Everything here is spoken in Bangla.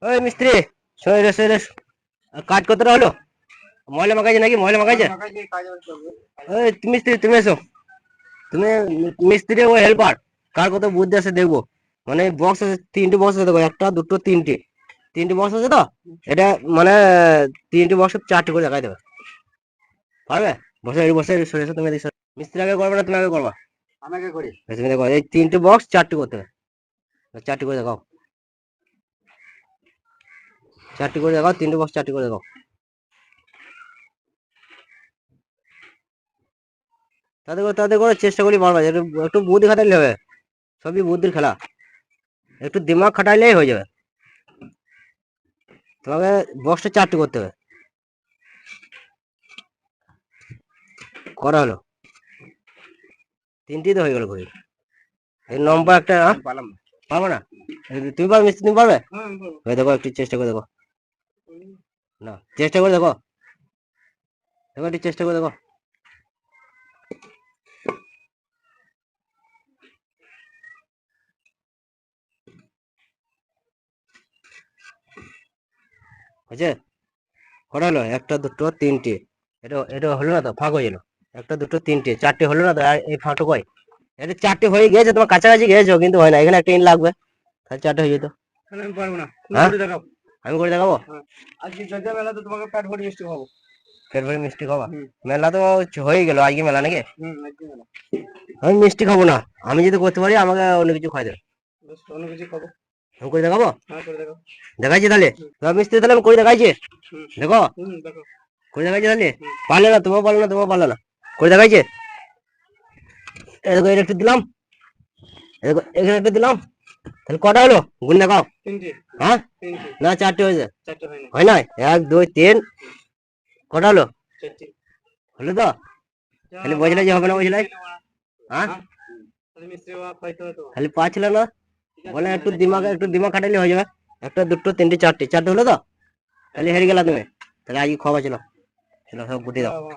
ওই মিস্ত্রি, সরে কাজ কতটা হলো? ময়লা মাখাইছে নাকি? ময়লা মাখাইছে? ওই তুমি মিস্ত্রি, তুমি এসো। তুমি মিস্ত্রি ও হেল্পার, কার কত বুদ্ধি আছে দেখবো। মানে বক্স আছে, তিনটে বক্স আছে, দেখো, একটা দুটো তিনটে, তিনটে বক্স আছে তো। এটা মানে তিনটে বক্স চারটে করে দেখাই দেবে, পারবে? বসে সরে এসো, তুমি এদিকে সরো। মিস্ত্রি আগে করবে না তুমি আগে করবা? আমি আগে করি। তুমি দেখো, এই তিনটে বক্স চারটে করতে হবে, চারটে করে দেখাও, চারটে করে দেখাও, তিনটে বক্স চারটে করে দেখাও। তাদের করে চেষ্টা করি পারবা, একটু একটু বুদ্ধি খাটাইলে হবে, সবই বুদ্ধির খেলা, একটু দিমাগ খাটাইলেই হয়ে যাবে। তোমাকে বক্সটা চারটে করতে হবে। করা হলো, তিনটেই তো হয়ে গেল ঘড়ি। এই নম্বর একটা, পারলাম না। পারবো না? তুমি পারবে মিস্ত্রি, তুমি পারবে? হ্যাঁ, আমি পারবো। দেখো একটু চেষ্টা করে দেখো, না চেষ্টা করে দেখো, দেখো একটু চেষ্টা করে দেখো। হয়েছে? কটা হলো? একটা দুটো তিনটে, এটা এটা হলো না তো, ফাঁক হয়ে গেলো। একটা দুটো তিনটে চারটে হলো না তো, আর এই ফাঁকটা কই? এটা চারটে হয়ে গেছে, তোমার কাছাকাছি গেছো কিন্তু হয় না, এখানে একটা ইন লাগবে, তাহলে চারটে হয়ে যেত। তাহলে আমি পারবো না, তুমি হ্যাঁ, করে দেখাও। আমি করে দেখাবো। হ্যাঁ, আজকে জয়দেব মেলাতে তোমাকে পেট ভরে মিষ্টি খাবো। পেট ভরে মিষ্টি খাবা? হুম। মেলা তো হয়ে গেল, আজকে মেলা নাকি? আজকে মেলা। আমি মিষ্টি খাবো না, আমি যদি করতে পারি আমাকে অন্য কিছু খাই দেবে। বেশ, অন্য কিছু খাবো। আমি করে দেখাবো, হ্যাঁ, করে দেখাও। দেখাইছি তাহলে। তোমার মিস্ত্রি তাহলে আমি করে দেখাইছি, হুম। দেখো দেখো। করে দেখাইছি তাহলে। হুম। পারলে না, তোমার পারলে না, তোমার পারলে না, করে দেখাইছে। এরকম এটা একটু দিলাম, এরকম এখানে একটা দিলাম, তাহলে কটা হলো গুণ দেখাও। তিনটে। হ্যাঁ, তিনটে। না চারটে হয়েছে? চারটে হয় না। হয় নাই? এক দুই তিন, কটা হলো? চারটে। হলো তো? খালি বসলাই যে হবে না, বসলাই। হ্যাঁ, হ্যাঁ, তাহলে মিস্ত্রি বাবা পাইতে হবে তো। খালি পাচ্ছিল না, ঠিক আছে, বলে আমি একটু দিমাগ খাটাইলে হয়ে যাবে। একটা দুটো তিনটে চারটে, চারটে হলো তো, তাহলে হেরে গেলা তুমি। তাহলে আজকে খাওয়া ছিল, ছিল সব বুদ্ধি দাও। বাবা।